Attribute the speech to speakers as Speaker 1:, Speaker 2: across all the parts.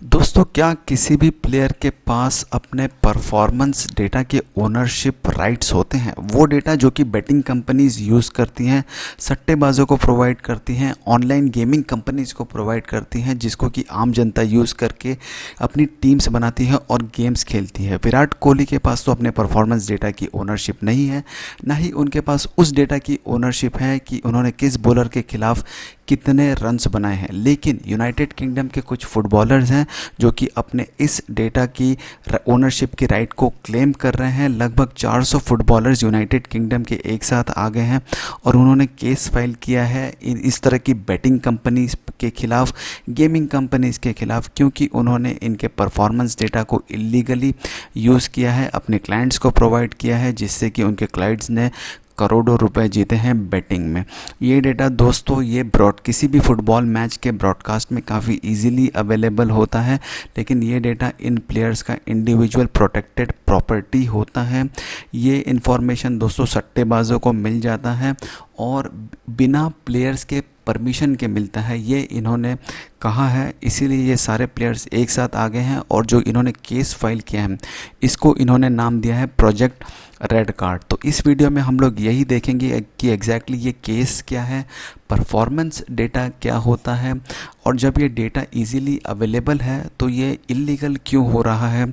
Speaker 1: दोस्तों, क्या किसी भी प्लेयर के पास अपने परफॉर्मेंस डेटा के ओनरशिप राइट्स होते हैं? वो डेटा जो कि बेटिंग कंपनीज यूज़ करती हैं, सट्टेबाजों को प्रोवाइड करती हैं, ऑनलाइन गेमिंग कंपनीज को प्रोवाइड करती हैं, जिसको कि आम जनता यूज़ करके अपनी टीम्स बनाती है और गेम्स खेलती है। विराट कोहली के पास तो अपने परफॉर्मेंस डेटा की ओनरशिप नहीं है, ना ही उनके पास उस डेटा की ओनरशिप है कि उन्होंने किस बॉलर के खिलाफ कितने रन्स बनाए हैं। लेकिन यूनाइटेड किंगडम के कुछ फुटबॉलर्स हैं जो कि अपने इस डेटा की ओनरशिप की राइट को क्लेम कर रहे हैं। लगभग 400 फुटबॉलर्स यूनाइटेड किंगडम के एक साथ आ गए हैं और उन्होंने केस फाइल किया है इस तरह की बेटिंग कंपनीज के खिलाफ, गेमिंग कंपनीज के खिलाफ, क्योंकि उन्होंने इनके परफॉर्मेंस डेटा को इलीगली यूज़ किया है, अपने क्लाइंट्स को प्रोवाइड किया है, जिससे कि उनके क्लाइंट्स ने करोड़ों रुपए जीते हैं बेटिंग में। ये डेटा दोस्तों ये किसी भी फुटबॉल मैच के ब्रॉडकास्ट में काफ़ी इजीली अवेलेबल होता है, लेकिन ये डेटा इन प्लेयर्स का इंडिविजुअल प्रोटेक्टेड प्रॉपर्टी होता है। ये इन्फॉर्मेशन दोस्तों सट्टेबाजों को मिल जाता है और बिना प्लेयर्स के परमिशन के मिलता है, ये इन्होंने कहा है। इसीलिए ये सारे प्लेयर्स एक साथ आ गए हैं और जो इन्होंने केस फाइल किया है इसको इन्होंने नाम दिया है प्रोजेक्ट रेड कार्ड। तो इस वीडियो में हम लोग यही देखेंगे कि एग्जैक्टली ये केस क्या है, परफॉर्मेंस डेटा क्या होता है, और जब ये डेटा इजीली अवेलेबल है तो ये इलीगल क्यों हो रहा है,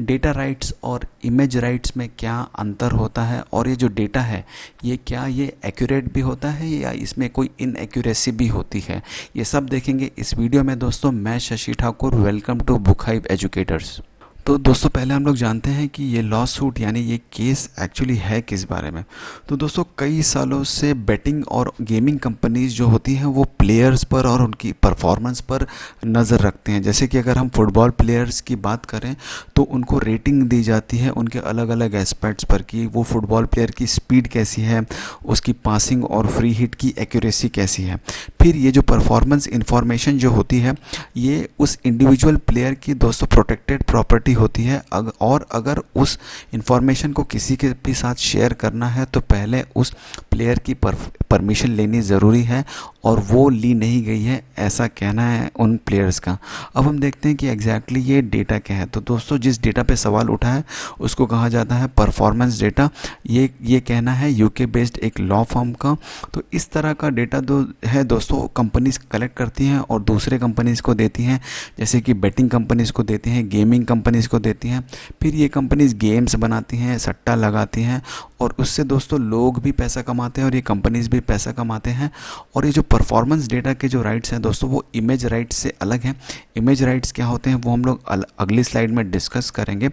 Speaker 1: डेटा राइट्स और इमेज राइट्स में क्या अंतर होता है, और ये जो डेटा है ये क्या ये एक्यूरेट भी होता है या इसमें कोई इनएक्यूरेसी भी होती है, ये सब देखेंगे इस वीडियो में। दोस्तों मैं Shashi Thakur, welcome to book hive educators. तो दोस्तों पहले हम लोग जानते हैं कि ये लॉ सूट यानी ये केस एक्चुअली है किस बारे में। तो दोस्तों कई सालों से बेटिंग और गेमिंग कंपनीज जो होती हैं वो प्लेयर्स पर और उनकी परफॉर्मेंस पर नज़र रखते हैं। जैसे कि अगर हम फुटबॉल प्लेयर्स की बात करें तो उनको रेटिंग दी जाती है उनके अलग अलग एस्पेक्ट्स पर कि वो फुटबॉल प्लेयर की स्पीड कैसी है, उसकी पासिंग और फ्री हिट की एक्यूरेसी कैसी है। फिर ये जो परफॉर्मेंस इंफॉर्मेशन जो होती है ये उस इंडिविजुअल प्लेयर की दोस्तों प्रोटेक्टेड प्रॉपर्टी होती है, और अगर उस इंफॉर्मेशन को किसी के भी साथ शेयर करना है तो पहले उस प्लेयर की परमिशन लेनी ज़रूरी है, और वो ली नहीं गई है ऐसा कहना है उन प्लेयर्स का। अब हम देखते हैं कि एग्जैक्टली ये डेटा क्या है। तो दोस्तों जिस डेटा पे सवाल उठा है उसको कहा जाता है परफॉर्मेंस डेटा। ये कहना है यूके बेस्ड एक लॉ फर्म का। तो इस तरह का डेटा है दोस्तों कंपनीज कलेक्ट करती हैं और दूसरे कंपनीज़ को देती हैं, जैसे कि बेटिंग कंपनीज़ को देती हैं, गेमिंग कंपनीज़ को देती हैं। फिर ये कंपनीज़ गेम्स बनाती हैं, सट्टा लगाती हैं, और उससे दोस्तों लोग भी पैसा कमाते हैं और ये कंपनीज़ भी पैसा कमाते हैं। और ये जो परफॉर्मेंस डेटा के जो राइट्स हैं दोस्तों वो इमेज राइट्स से अलग हैं। इमेज राइट्स क्या होते हैं वो हम लोग अगली स्लाइड में डिस्कस करेंगे।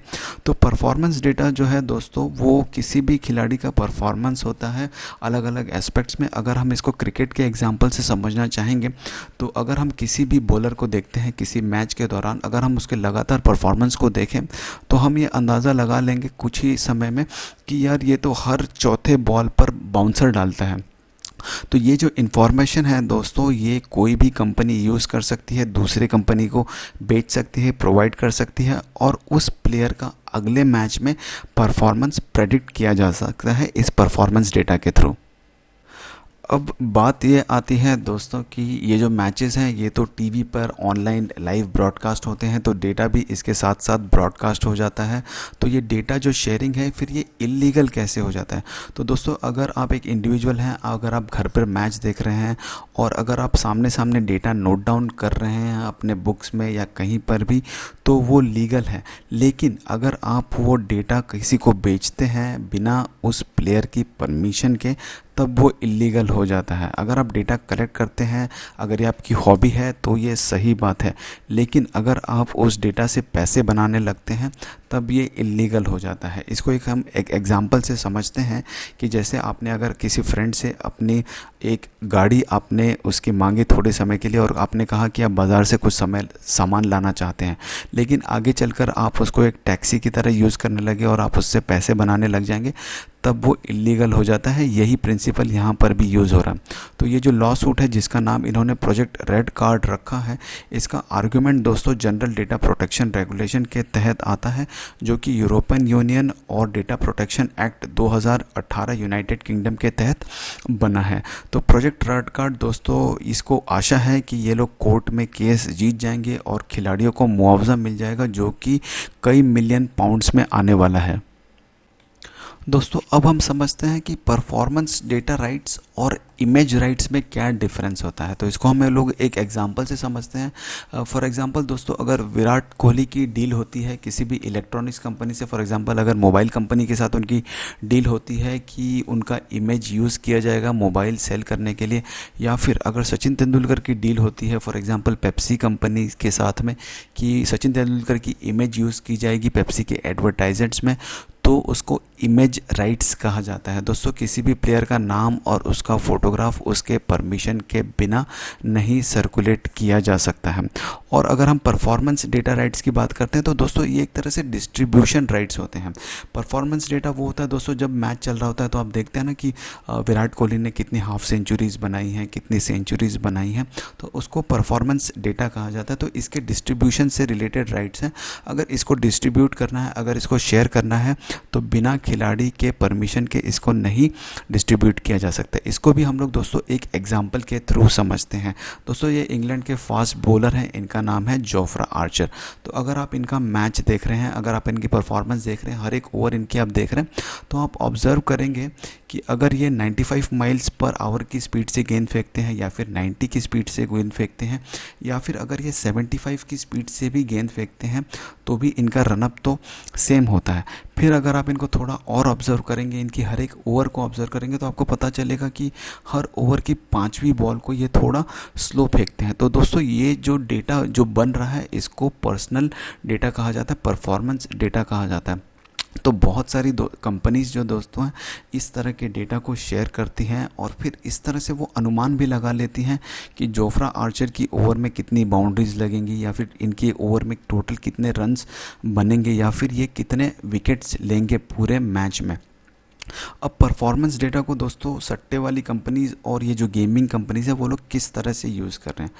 Speaker 1: तो परफॉर्मेंस डेटा जो है दोस्तों वो किसी भी खिलाड़ी का परफॉर्मेंस होता है अलग अलग एस्पेक्ट्स में। अगर हम इसको क्रिकेट के एग्जांपल से समझना चाहेंगे तो अगर हम किसी भी बॉलर को देखते हैं किसी मैच के दौरान, अगर हम उसके लगातार परफॉर्मेंस को देखें तो हम ये अंदाज़ा लगा लेंगे कुछ ही समय में कि यार ये तो हर चौथे बॉल पर बाउंसर डालता है। तो ये जो इन्फॉर्मेशन है दोस्तों ये कोई भी कंपनी यूज़ कर सकती है, दूसरे कंपनी को बेच सकती है, प्रोवाइड कर सकती है, और उस प्लेयर का अगले मैच में परफॉर्मेंस प्रेडिक्ट किया जा सकता है इस परफॉर्मेंस डेटा के थ्रू। अब बात ये आती है दोस्तों कि ये जो मैचेस हैं ये तो टीवी पर ऑनलाइन लाइव ब्रॉडकास्ट होते हैं, तो डेटा भी इसके साथ साथ ब्रॉडकास्ट हो जाता है। तो ये डेटा जो शेयरिंग है फिर ये इलीगल कैसे हो जाता है? तो दोस्तों अगर आप एक इंडिविजुअल हैं, अगर आप घर पर मैच देख रहे हैं और अगर आप सामने सामने डेटा नोट डाउन कर रहे हैं अपने बुक्स में या कहीं पर भी, तो वो लीगल है। लेकिन अगर आप वो डेटा किसी को बेचते हैं बिना उस प्लेयर की परमिशन के, तब वो इलीगल हो जाता है। अगर आप डेटा कलेक्ट करते हैं, अगर ये आपकी हॉबी है तो ये सही बात है, लेकिन अगर आप उस डेटा से पैसे बनाने लगते हैं तब ये इलीगल हो जाता है। इसको हम एक एग्जांपल से समझते हैं कि जैसे आपने अगर किसी फ्रेंड से अपनी एक गाड़ी आपने उसकी मांगी थोड़े समय के लिए और आपने कहा कि आप बाज़ार से कुछ सामान लाना चाहते हैं, लेकिन आगे चलकर आप उसको एक टैक्सी की तरह यूज़ करने लगे और आप उससे पैसे बनाने लग जाएंगे, तब वो इलीगल हो जाता है। यही प्रिंसिपल यहाँ पर भी यूज़ हो रहा है। तो ये जो लॉ सूट है जिसका नाम इन्होंने प्रोजेक्ट रेड कार्ड रखा है, इसका आर्गुमेंट दोस्तों जनरल डेटा प्रोटेक्शन रेगुलेशन के तहत आता है, जो कि यूरोपियन यूनियन और data protection act 2018 United kingdom के तहत बना है। तो प्रोजेक्ट रेड कार्ड दोस्तों, इसको आशा है कि ये लोग कोर्ट में केस जीत जाएंगे और खिलाड़ियों को मुआवजा मिल जाएगा, जो कि कई मिलियन पाउंड्स में आने वाला है। दोस्तों अब हम समझते हैं कि परफॉर्मेंस डेटा राइट्स और इमेज राइट्स में क्या डिफरेंस होता है। तो इसको हम लोग एक एग्जांपल से समझते हैं। फॉर एग्जांपल दोस्तों, अगर विराट कोहली की डील होती है किसी भी इलेक्ट्रॉनिक्स कंपनी से, फॉर एग्जांपल अगर मोबाइल कंपनी के साथ उनकी डील होती है कि उनका इमेज यूज़ किया जाएगा मोबाइल सेल करने के लिए, या फिर अगर सचिन तेंदुलकर की डील होती है फॉर एग्जांपल पेप्सी कंपनी के साथ में कि सचिन तेंदुलकर की इमेज यूज़ की जाएगी पेप्सी के एडवर्टाइजमेंट्स में, तो उसको इमेज राइट्स कहा जाता है। दोस्तों किसी भी प्लेयर का नाम और उसका फ़ोटोग्राफ उसके परमिशन के बिना नहीं सर्कुलेट किया जा सकता है। और अगर हम परफॉर्मेंस डेटा राइट्स की बात करते हैं तो दोस्तों ये एक तरह से डिस्ट्रीब्यूशन राइट्स होते हैं। परफॉर्मेंस डेटा वो होता है दोस्तों, जब मैच चल रहा होता है तो आप देखते हैं ना कि विराट कोहली ने कितनी हाफ सेंचुरीज़ बनाई हैं, कितनी सेंचुरीज़ बनाई हैं, तो उसको परफॉर्मेंस डेटा कहा जाता है। तो इसके डिस्ट्रीब्यूशन से रिलेटेड राइट्स हैं। अगर इसको डिस्ट्रीब्यूट करना है, अगर इसको शेयर करना है, तो बिना खिलाड़ी के परमिशन के इसको नहीं डिस्ट्रीब्यूट किया जा सकता। इसको भी हम लोग दोस्तों एक एग्जांपल के थ्रू समझते हैं। दोस्तों ये इंग्लैंड के फास्ट बॉलर हैं, इनका नाम है जोफ्रा आर्चर। तो अगर आप इनका मैच देख रहे हैं, अगर आप इनकी परफॉर्मेंस देख रहे हैं, हर एक ओवर इनकी आप देख रहे हैं, तो आप ऑब्जर्व करेंगे कि अगर ये 95 माइल्स पर आवर की स्पीड से गेंद फेंकते हैं, या फिर 90 की स्पीड से गेंद फेंकते हैं, या फिर अगर ये 75 की स्पीड से भी गेंद फेंकते हैं, तो भी इनका रनअप तो सेम होता है। फिर अगर आप इनको थोड़ा और ऑब्जर्व करेंगे, इनकी हर एक ओवर को ऑब्जर्व करेंगे, तो आपको पता चलेगा कि हर ओवर की 5वीं बॉल को ये थोड़ा स्लो फेंकते हैं। तो दोस्तों ये जो डेटा जो बन रहा है, इसको पर्सनल डेटा कहा जाता है, परफॉर्मेंस डेटा कहा जाता है। तो बहुत सारी कंपनीज़ जो दोस्तों हैं इस तरह के डेटा को शेयर करती हैं, और फिर इस तरह से वो अनुमान भी लगा लेती हैं कि जोफ्रा आर्चर की ओवर में कितनी बाउंड्रीज लगेंगी, या फिर इनकी ओवर में टोटल कितने रन्स बनेंगे, या फिर ये कितने विकेट्स लेंगे पूरे मैच में। अब परफॉर्मेंस डेटा को दोस्तों सट्टे वाली कंपनीज़ और ये जो गेमिंग कंपनीज़ है वो लोग किस तरह से यूज़ कर रहे हैं।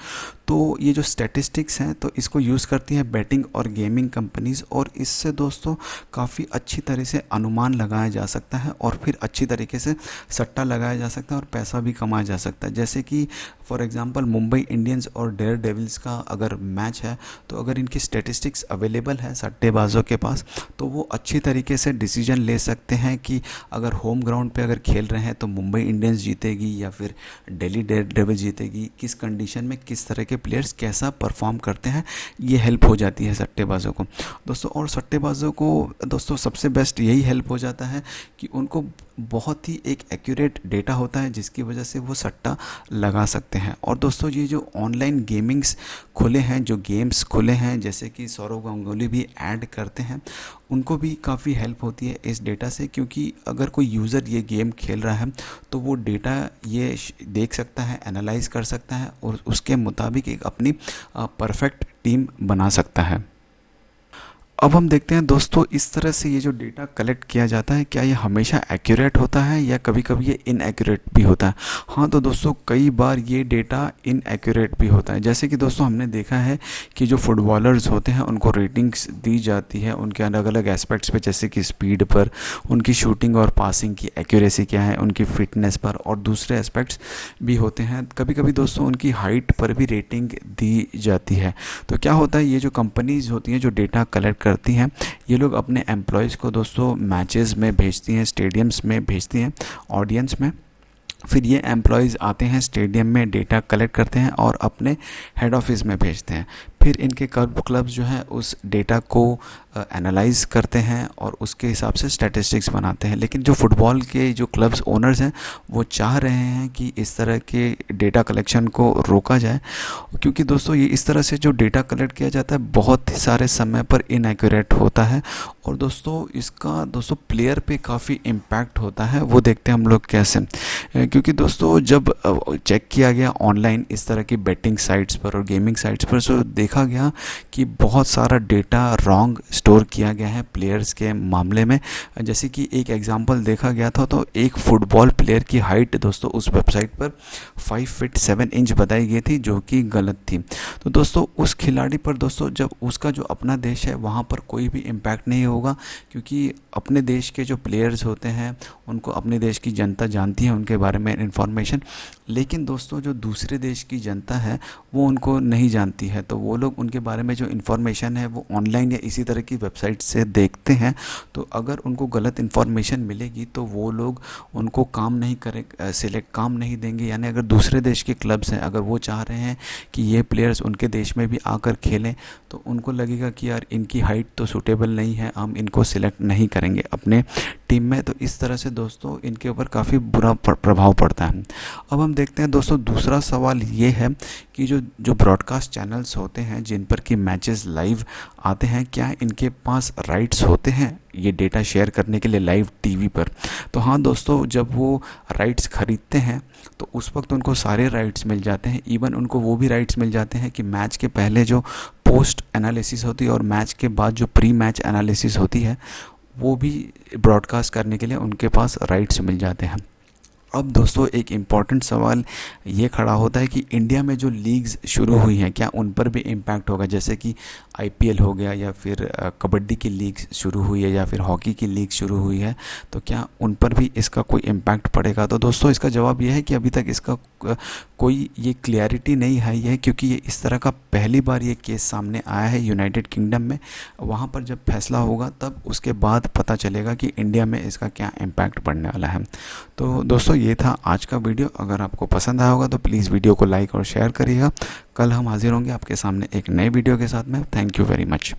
Speaker 1: तो ये जो स्टैटिस्टिक्स हैं तो इसको यूज़ करती हैं बैटिंग और गेमिंग कंपनीज़, और इससे दोस्तों काफ़ी अच्छी तरह से अनुमान लगाया जा सकता है, और फिर अच्छी तरीके से सट्टा लगाया जा सकता है और पैसा भी कमाया जा सकता है। जैसे कि फॉर एग्जांपल मुंबई इंडियंस और डेयर डेविल्स का अगर मैच है, तो अगर इनकी स्टैटिस्टिक्स अवेलेबल है सट्टेबाजों के पास, तो वो अच्छी तरीके से डिसीजन ले सकते हैं कि अगर होम ग्राउंड पे अगर खेल रहे हैं तो मुंबई इंडियंस जीतेगी या फिर दिल्ली डेयरडेविल जीतेगी, किस कंडीशन में किस तरह के प्लेयर्स कैसा परफॉर्म करते हैं, ये हेल्प हो जाती है सट्टेबाजों को दोस्तों। और सट्टेबाजों को दोस्तों सबसे बेस्ट यही हेल्प हो जाता है कि उनको बहुत ही एक एक्यूरेट डेटा होता है, जिसकी वजह से वो सट्टा लगा सकते हैं। और दोस्तों ये जो ऑनलाइन गेमिंग्स खुले हैं, जो गेम्स खुले हैं, जैसे कि सौरव गांगुली भी ऐड करते हैं, उनको भी काफ़ी हेल्प होती है इस डेटा से, क्योंकि अगर कोई यूज़र ये गेम खेल रहा है तो वो डेटा ये देख सकता है, एनालाइज कर सकता है, और उसके मुताबिक एक अपनी परफेक्ट टीम बना सकता है। अब हम देखते हैं दोस्तों इस तरह से ये जो डेटा कलेक्ट किया जाता है, क्या ये हमेशा एक्यूरेट होता है या कभी कभी ये इनएक्यूरेट भी होता है। हाँ तो दोस्तों कई बार ये डेटा इनएक्यूरेट भी होता है। जैसे कि दोस्तों हमने देखा है कि जो फुटबॉलर्स होते हैं उनको रेटिंग्स दी जाती है उनके अलग अलग एस्पेक्ट्स पे, जैसे कि स्पीड पर, उनकी शूटिंग और पासिंग की एक्यूरेसी क्या है, उनकी फिटनेस पर, और दूसरे एस्पेक्ट्स भी होते हैं। कभी कभी दोस्तों उनकी हाइट पर भी रेटिंग दी जाती है। तो क्या होता है, ये जो कंपनीज़ होती हैं जो डेटा कलेक्ट करती हैं, ये लोग अपने एम्प्लॉयज़ को दोस्तों मैचेस में भेजती हैं, स्टेडियम्स में भेजती हैं, ऑडियंस में। फिर ये एम्प्लॉयज़ आते हैं स्टेडियम में, डेटा कलेक्ट करते हैं और अपने हेड ऑफिस में भेजते हैं। फिर इनके क्लब्स जो हैं उस डेटा को एनालाइज करते हैं और उसके हिसाब से स्टैटिस्टिक्स बनाते हैं। लेकिन जो फुटबॉल के जो क्लब्स ओनर्स हैं वो चाह रहे हैं कि इस तरह के डेटा कलेक्शन को रोका जाए, क्योंकि दोस्तों ये इस तरह से जो डेटा कलेक्ट किया जाता है बहुत सारे समय पर इनएक्यूरेट होता है, और दोस्तों इसका दोस्तों प्लेयर पे काफ़ी इम्पैक्ट होता है। वो देखते हैं हम लोग कैसे, क्योंकि दोस्तों जब चेक किया गया ऑनलाइन इस तरह की बेटिंग साइट्स पर और गेमिंग साइट्स पर, तो देखा गया कि बहुत सारा डेटा रॉन्ग स्टोर किया गया है प्लेयर्स के मामले में। जैसे कि एक एग्जांपल देखा गया था, तो एक फुटबॉल प्लेयर की हाइट दोस्तों उस वेबसाइट पर 5 फीट 7 इंच बताई गई थी, जो कि गलत थी। तो दोस्तों उस खिलाड़ी पर दोस्तों, जब उसका जो अपना देश है वहाँ पर कोई भी इम्पैक्ट नहीं होगा, क्योंकि अपने देश के जो प्लेयर्स होते हैं उनको अपने देश की जनता जानती है उनके बारे में इन्फॉर्मेशन। लेकिन दोस्तों जो दूसरे देश की जनता है वो उनको नहीं जानती है, तो वो लोग उनके बारे में जो इन्फॉर्मेशन है वो ऑनलाइन या इसी तरह की वेबसाइट से देखते हैं। तो अगर उनको गलत इन्फॉर्मेशन मिलेगी तो वो लोग उनको काम नहीं करें, काम नहीं देंगे। यानी अगर दूसरे देश के क्लब्स हैं, अगर वो चाह रहे हैं कि ये प्लेयर्स उनके देश में भी आकर खेलें, तो उनको लगेगा कि यार इनकी हाइट तो सूटेबल नहीं है, हम इनको सिलेक्ट नहीं करेंगे अपने टीम में। तो इस तरह से दोस्तों इनके ऊपर काफ़ी बुरा प्रभाव पड़ता है। अब हम देखते हैं दोस्तों, दूसरा सवाल ये है कि जो ब्रॉडकास्ट चैनल्स होते हैं जिन पर कि मैचेस लाइव आते हैं, क्या इनके पास राइट्स होते हैं ये डेटा शेयर करने के लिए लाइव टीवी पर? तो हाँ दोस्तों, जब वो राइट्स खरीदते हैं तो उस वक्त उनको सारे राइट्स मिल जाते हैं। इवन उनको वो भी राइट्स मिल जाते हैं कि मैच के पहले जो पोस्ट एनालिसिस होती है और मैच के बाद जो प्री मैच एनालिसिस होती है वो भी ब्रॉडकास्ट करने के लिए उनके पास राइट्स मिल जाते हैं। अब दोस्तों एक इम्पॉर्टेंट सवाल ये खड़ा होता है कि इंडिया में जो लीग्स शुरू हुई हैं क्या उन पर भी इम्पैक्ट होगा? जैसे कि आईपीएल हो गया, या फिर कबड्डी की लीग शुरू हुई है, या फिर हॉकी की लीग शुरू हुई है, तो क्या उन पर भी इसका कोई इम्पैक्ट पड़ेगा? तो दोस्तों इसका जवाब ये है कि अभी तक इसका कोई ये क्लैरिटी नहीं आई है, क्योंकि ये इस तरह का पहली बार ये केस सामने आया है यूनाइटेड किंगडम में। वहाँ पर जब फैसला होगा तब उसके बाद पता चलेगा कि इंडिया में इसका क्या इम्पैक्ट पड़ने वाला है। तो दोस्तों ये था आज का वीडियो। अगर आपको पसंद आया होगा तो प्लीज़ वीडियो को लाइक और शेयर करिएगा। कल हम हाजिर होंगे आपके सामने एक नए वीडियो के साथ में। Thank you very much.